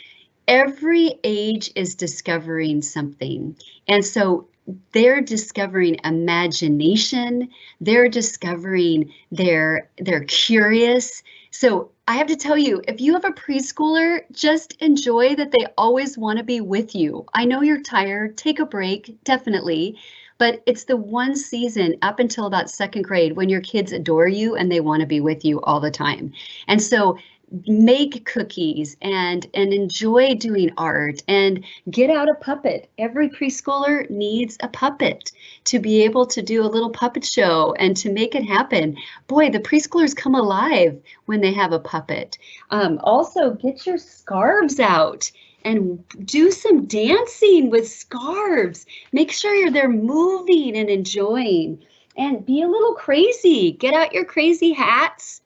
Every age is discovering something. And so they're discovering imagination, they're discovering they're curious. So I have to tell you, if you have a preschooler, just enjoy that they always want to be with you. I know you're tired, take a break, definitely, but it's the one season up until about second grade when your kids adore you and they want to be with you all the time. And so make cookies and enjoy doing art and get out a puppet. Every preschooler needs a puppet to be able to do a little puppet show and to make it happen. Boy, the preschoolers come alive when they have a puppet. Also, get your scarves out and do some dancing with scarves. Make sure they're moving and enjoying, and be a little crazy. Get out your crazy hats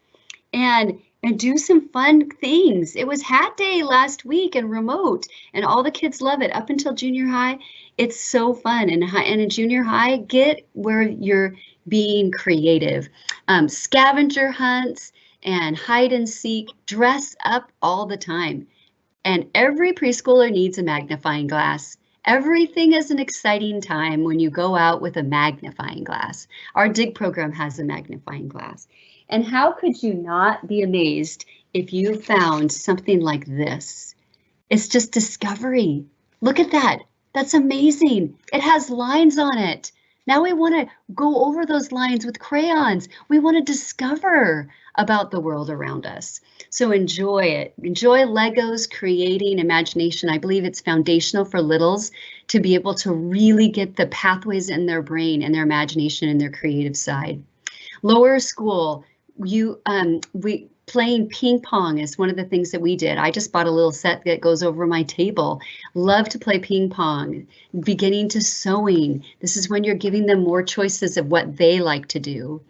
and do some fun things. It was Hat Day last week and remote, and all the kids love it. Up until junior high, it's so fun. And in junior high, get where you're being creative. Scavenger hunts and hide and seek, dress up all the time. And every preschooler needs a magnifying glass. Everything is an exciting time when you go out with a magnifying glass. Our DIG program has a magnifying glass. And how could you not be amazed if you found something like this? It's just discovery. Look at that. That's amazing. It has lines on it. Now we want to go over those lines with crayons. We want to discover about the world around us. So enjoy it. Enjoy Legos, creating, imagination. I believe it's foundational for littles to be able to really get the pathways in their brain and their imagination and their creative side. Lower school, playing ping pong is one of the things that we did. I just bought a little set that goes over my table. Love to play ping pong. Beginning to sewing. This is when you're giving them more choices of what they like to do.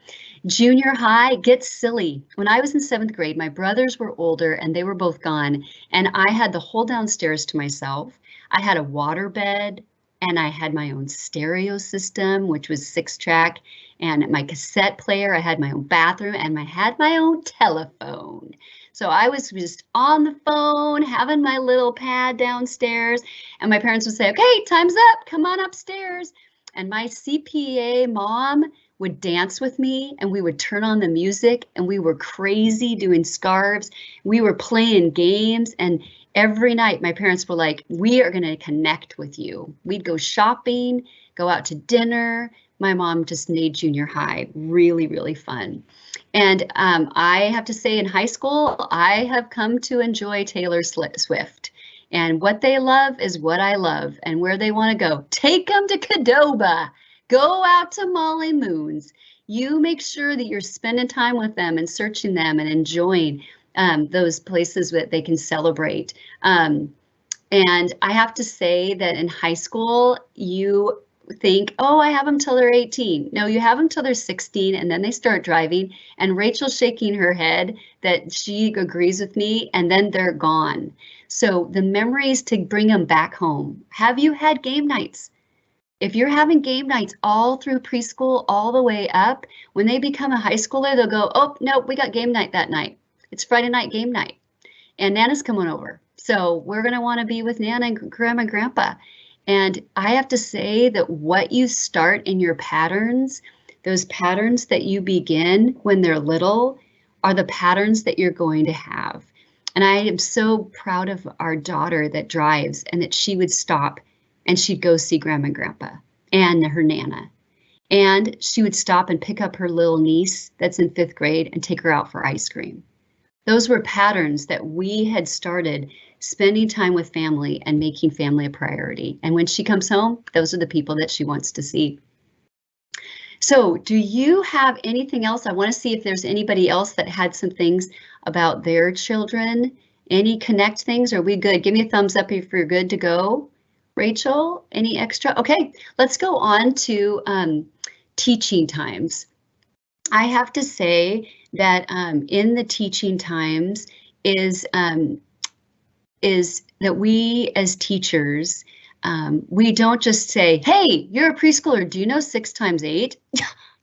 Junior high, get silly. When I was in 7th grade, my brothers were older and they were both gone, and I had the whole downstairs to myself. I had a water bed, and I had my own stereo system, which was 6-track, and my cassette player. I had my own bathroom, and I had my own telephone. So I was just on the phone, having my little pad downstairs, and my parents would say, okay, time's up, come on upstairs. And my CPA mom would dance with me, and we would turn on the music, and we were crazy doing scarves. We were playing games, and every night my parents were like, we are going to connect with you. We'd go shopping, go out to dinner. My mom just made junior high really, really fun. And I have to say, in high school, I have come to enjoy Taylor Swift. And what they love is what I love. And where they want to go, take them to Qdoba. Go out to Molly Moon's. You make sure that you're spending time with them and searching them and enjoying those places that they can celebrate. And I have to say that in high school, you think, oh, I have them till they're 18. No, you have them till they're 16, and then they start driving. And Rachel's shaking her head that she agrees with me, and then they're gone. So the memories to bring them back home. Have you had game nights? If you're having game nights all through preschool, all the way up, when they become a high schooler, they'll go, oh, no, we got game night that night. It's Friday night game night, and Nana's coming over. So we're going to want to be with Nana and Grandma and Grandpa. And I have to say that what you start in your patterns, those patterns that you begin when they're little, are the patterns that you're going to have. And I am so proud of our daughter that drives, and that she would stop and she'd go see Grandma and Grandpa and her Nana. And she would stop and pick up her little niece that's in 5th grade and take her out for ice cream. Those were patterns that we had started spending time with family and making family a priority. And when she comes home, those are the people that she wants to see. So do you have anything else? I want to see if there's anybody else that had some things about their children. Any connect things? Are we good? Give me a thumbs up if you're good to go. Rachel, any extra? Okay, let's go on to teaching times. I have to say that in the teaching times is that we as teachers, we don't just say, hey, you're a preschooler, do you know 6 times 8?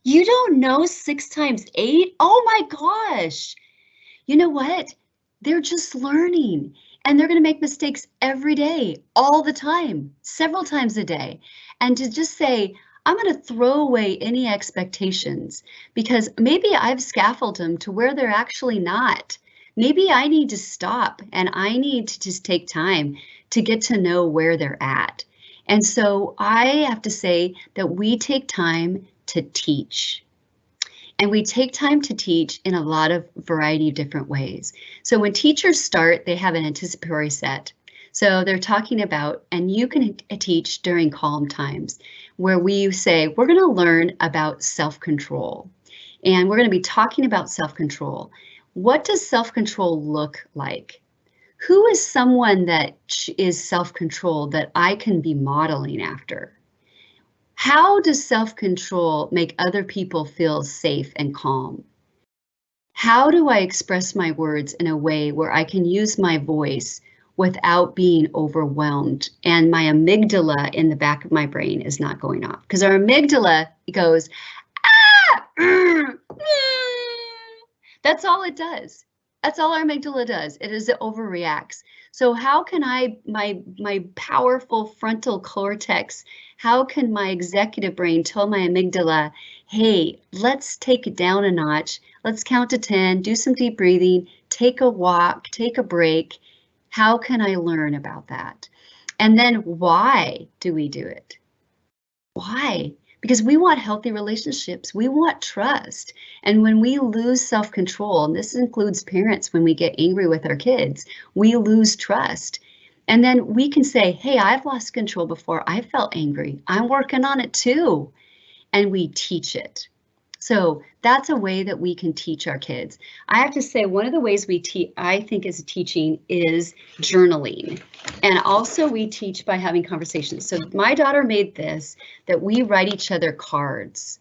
You don't know 6 times 8? Oh my gosh. You know what? They're just learning, and they're going to make mistakes every day, all the time, several times a day. And to just say, I'm going to throw away any expectations, because maybe I've scaffolded them to where they're actually not. Maybe I need to stop, and I need to just take time to get to know where they're at. And so I have to say that we take time to teach. And we take time to teach in a lot of variety of different ways. So when teachers start, they have an anticipatory set. So they're talking about, and you can teach during calm times, where we say, we're going to learn about self-control. And we're going to be talking about self-control. What does self-control look like? Who is someone that is self-controlled that I can be modeling after? How does self-control make other people feel safe and calm? How do I express my words in a way where I can use my voice without being overwhelmed and my amygdala in the back of my brain is not going off? Because our amygdala goes, ah, that's all it does. That's all our amygdala does. It is, it overreacts. So how can my powerful frontal cortex, how can my executive brain tell my amygdala, hey, let's take it down a notch. Let's count to 10, do some deep breathing, take a walk, take a break, How can I learn about that? And then why do we do it? Why? Because we want healthy relationships. We want trust. And when we lose self-control, and this includes parents when we get angry with our kids, we lose trust. And then we can say, hey, I've lost control before. I felt angry. I'm working on it too. And we teach it. So that's a way that we can teach our kids. I have to say, one of the ways I think is teaching is journaling. And also we teach by having conversations. So my daughter made this, that we write each other cards.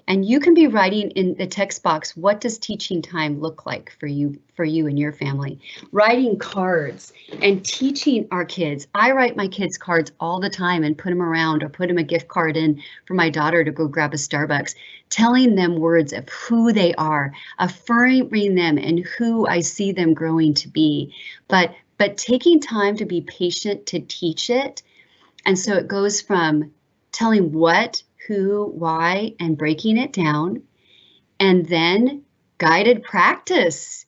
And you can be writing in the text box, what does teaching time look like for you and your family? Writing cards and teaching our kids. I write my kids cards all the time and put them around, or put them a gift card in for my daughter to go grab a Starbucks, telling them words of who they are, affirming them and who I see them growing to be, but taking time to be patient to teach it. And so it goes from telling what, who, why, and breaking it down, and then guided practice.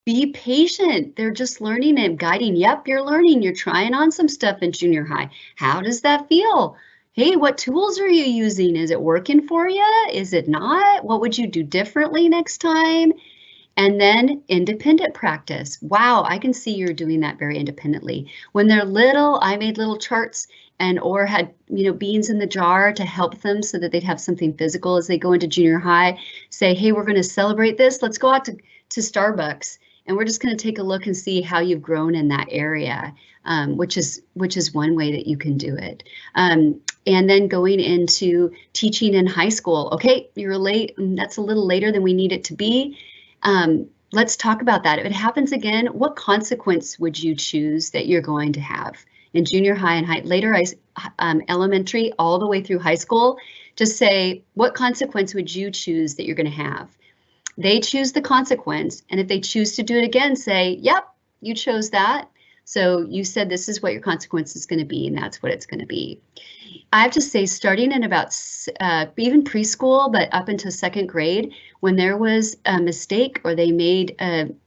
Be patient. They're just learning and guiding. Yep, you're learning. You're trying on some stuff in junior high. How does that feel? Hey, what tools are you using? Is it working for you? Is it not? What would you do differently next time? And then independent practice. Wow, I can see you're doing that very independently. When they're little, I made little charts or had, beans in the jar to help them so that they'd have something physical as they go into junior high. Say, hey, we're going to celebrate this. Let's go out to Starbucks, and we're just going to take a look and see how you've grown in that area, which is one way that you can do it. And then going into teaching in high school. Okay, you're late. That's a little later than we need it to be. Let's talk about that. If it happens again, what consequence would you choose that you're going to have? In junior high and later elementary, all the way through high school, just say, what consequence would you choose that you're going to have? They choose the consequence, and if they choose to do it again, say, yep, you chose that. So you said this is what your consequence is going to be, and that's what it's going to be. I have to say, starting in about even preschool, but up into second grade, when there was a mistake or they made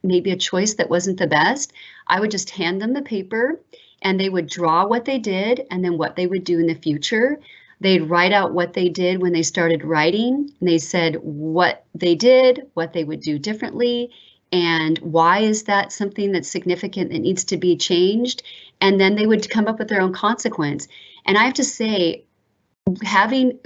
maybe a choice that wasn't the best, I would just hand them the paper, and they would draw what they did and then what they would do in the future. They'd write out what they did when they started writing, and they said what they did, what they would do differently, and why is that something that's significant that needs to be changed. And then they would come up with their own consequence. And I have to say, having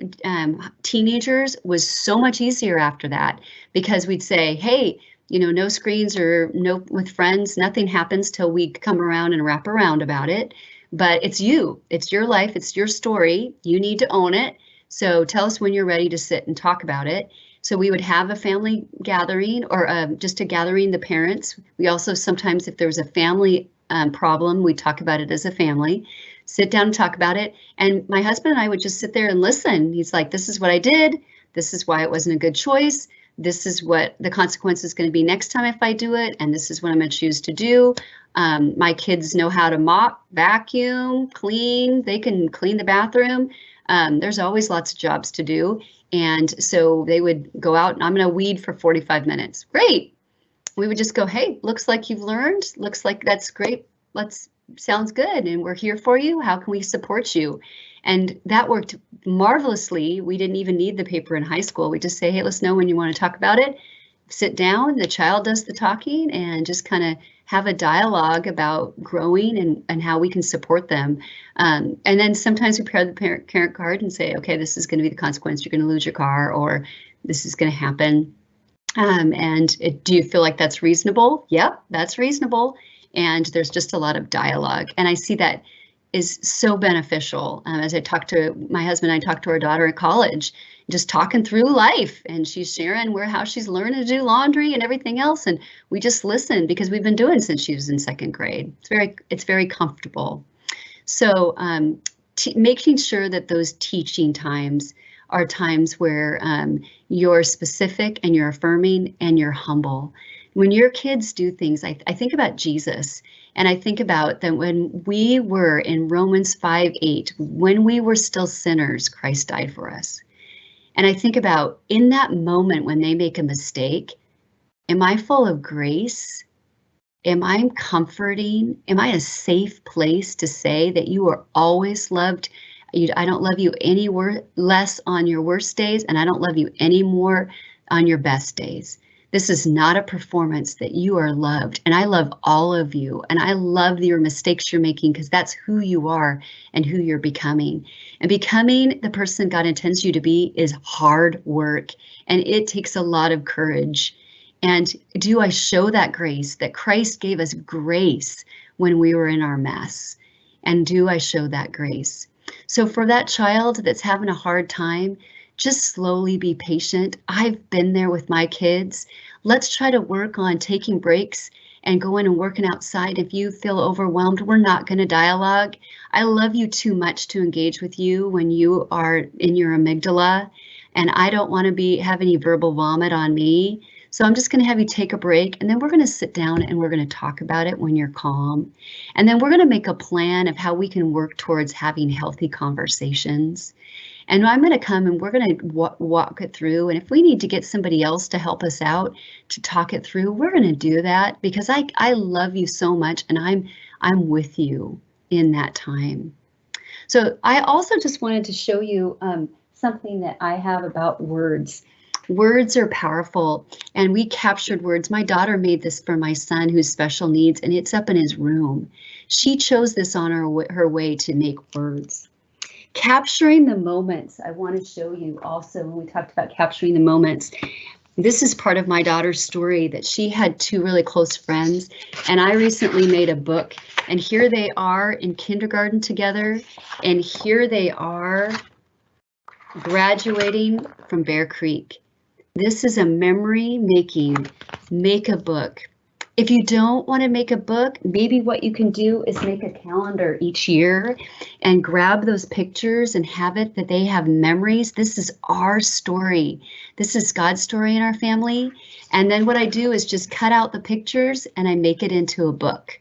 teenagers was so much easier after that, because we'd say, hey, no screens or no with friends, nothing happens till we come around and wrap around about it. But it's you, it's your life, it's your story. You need to own it. So tell us when you're ready to sit and talk about it. So we would have a family gathering, or just a gathering the parents. We also sometimes, if there was a family problem, we'd talk about it as a family, sit down and talk about it. And my husband and I would just sit there and listen. He's like, this is what I did. This is why it wasn't a good choice. This is what the consequence is going to be next time if I do it. And this is what I'm going to choose to do. My kids know how to mop, vacuum, clean. They can clean the bathroom. There's always lots of jobs to do. And so they would go out and I'm going to weed for 45 minutes. Great. We would just go, hey, looks like you've learned. Looks like that's great. Sounds good. And we're here for you. How can we support you? And that worked marvelously. We didn't even need the paper in high school. We just say, hey, let's know when you want to talk about it. Sit down, the child does the talking, and just kind of have a dialogue about growing and how we can support them. And then sometimes we pair the parent card and say, okay, this is going to be the consequence. You're going to lose your car, or this is going to happen. Do you feel like that's reasonable? Yep, that's reasonable. And there's just a lot of dialogue. And I see that is so beneficial. As I talk to my husband, I talk to our daughter at college, just talking through life, and she's sharing how she's learning to do laundry and everything else. And we just listen because we've been doing it since she was in second grade. It's very comfortable. So making sure that those teaching times are times where you're specific and you're affirming and you're humble. When your kids do things, I think about Jesus, and I think about that when we were in Romans 5:8, when we were still sinners, Christ died for us. And I think about in that moment when they make a mistake, am I full of grace? Am I comforting? Am I a safe place to say that you are always loved? I don't love you any less on your worst days, and I don't love you any more on your best days. This is not a performance, that you are loved, and I love all of you, and I love your mistakes you're making, because that's who you are and who you're becoming. And becoming the person God intends you to be is hard work, and it takes a lot of courage. And do I show that grace, that Christ gave us grace when we were in our mess? And do I show that grace? So for that child that's having a hard time, just slowly be patient. I've been there with my kids. Let's try to work on taking breaks and going and working outside. If you feel overwhelmed, we're not going to dialogue. I love you too much to engage with you when you are in your amygdala, and I don't want to have any verbal vomit on me. So I'm just going to have you take a break, and then we're going to sit down and we're going to talk about it when you're calm. And then we're going to make a plan of how we can work towards having healthy conversations. And I'm going to come and we're going to walk it through. And if we need to get somebody else to help us out to talk it through, we're going to do that, because I love you so much, and I'm with you in that time. So I also just wanted to show you something that I have about words. Words are powerful, and we captured words. My daughter made this for my son who's special needs, and it's up in his room. She chose this on her way to make words. Capturing the moments, I want to show you also, when we talked about capturing the moments, this is part of my daughter's story, that she had two really close friends, and I recently made a book, and here they are in kindergarten together, and here they are graduating from Bear Creek. This is a memory making, make a book. If you don't want to make a book, maybe what you can do is make a calendar each year and grab those pictures and have it that they have memories. This is our story. This is God's story in our family. And then what I do is just cut out the pictures and I make it into a book.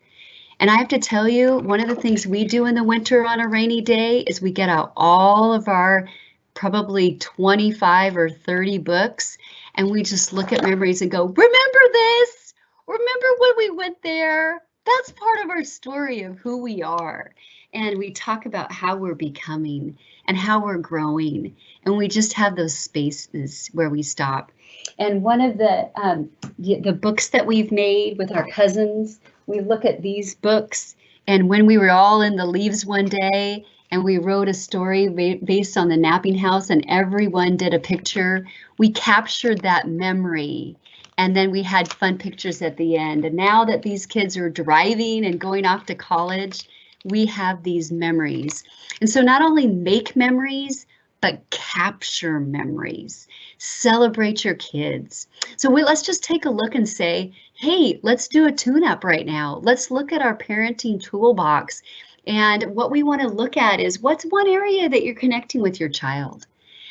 And I have to tell you, one of the things we do in the winter on a rainy day is we get out all of our probably 25 or 30 books, and we just look at memories and go, remember this? Remember when we went there? That's part of our story of who we are. And we talk about how we're becoming and how we're growing. And we just have those spaces where we stop. And one of the books that we've made with our cousins, we look at these books. And when we were all in the leaves one day, and we wrote a story based on the napping house, and everyone did a picture, we captured that memory. And then we had fun pictures at the end. And now that these kids are driving and going off to college, we have these memories. And so not only make memories, but capture memories. Celebrate your kids. So let's just take a look and say, hey, let's do a tune-up right now. Let's look at our parenting toolbox. And what we want to look at is, what's one area that you're connecting with your child?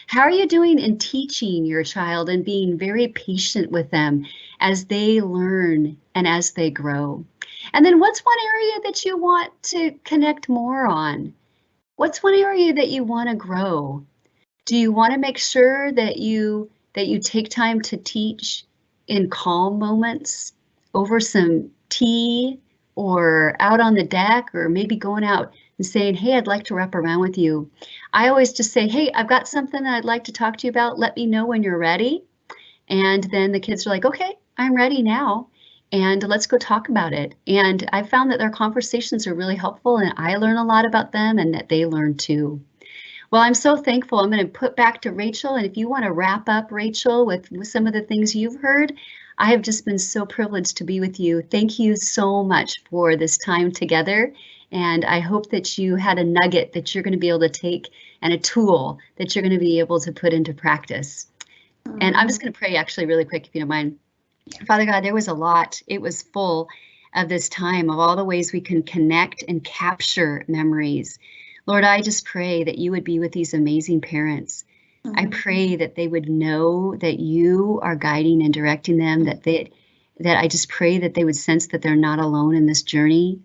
How are you doing in teaching your child and being very patient with them as they learn and as they grow? And then what's one area that you want to connect more on? What's one area that you want to grow? Do you want to make sure that you take time to teach in calm moments over some tea, or out on the deck, or maybe going out and saying, hey, I'd like to wrap around with you? I always just say, hey, I've got something that I'd like to talk to you about. Let me know when you're ready. And then the kids are like, okay, I'm ready now. And let's go talk about it. And I found that their conversations are really helpful, and I learn a lot about them, and that they learn too. Well, I'm so thankful. I'm going to put back to Rachel. And if you want to wrap up, Rachel, with some of the things you've heard, I have just been so privileged to be with you. Thank you so much for this time together. And I hope that you had a nugget that you're going to be able to take, and a tool that you're going to be able to put into practice. And I'm just going to pray actually really quick, if you don't mind. Father God, there was a lot. It was full of this time of all the ways we can connect and capture memories. Lord, I just pray that you would be with these amazing parents. I pray that they would know that you are guiding and directing them, that I just pray that they would sense that they're not alone in this journey.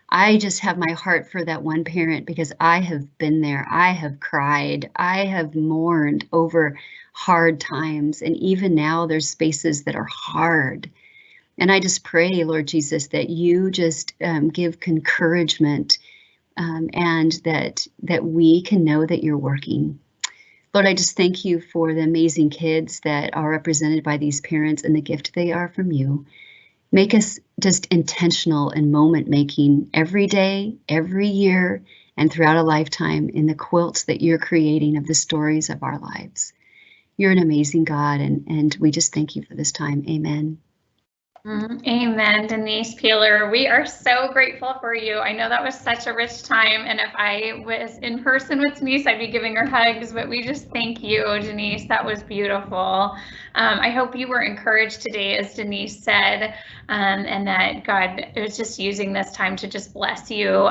I just have my heart for that one parent, because I have been there. I have cried. I have mourned over hard times. And even now there's spaces that are hard. And I just pray, Lord Jesus, that you just give encouragement and that we can know that you're working. Lord, I just thank you for the amazing kids that are represented by these parents and the gift they are from you. Make us just intentional in moment making every day, every year, and throughout a lifetime in the quilts that you're creating of the stories of our lives. You're an amazing God, and we just thank you for this time. Amen. Amen, Denise Peeler. We are so grateful for you. I know that was such a rich time, and if I was in person with Denise, I'd be giving her hugs, but we just thank you, Denise. That was beautiful. I hope you were encouraged today, as Denise said, and that God was just using this time to just bless you.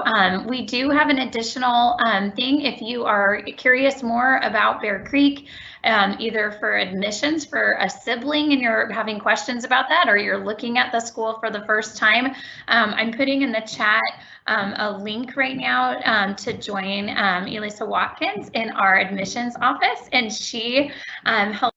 We do have an additional thing. If you are curious more about Bear Creek, either for admissions for a sibling and you're having questions about that, or you're looking at the school for the first time, I'm putting in the chat a link right now to join Elisa Watkins in our admissions office, and she helps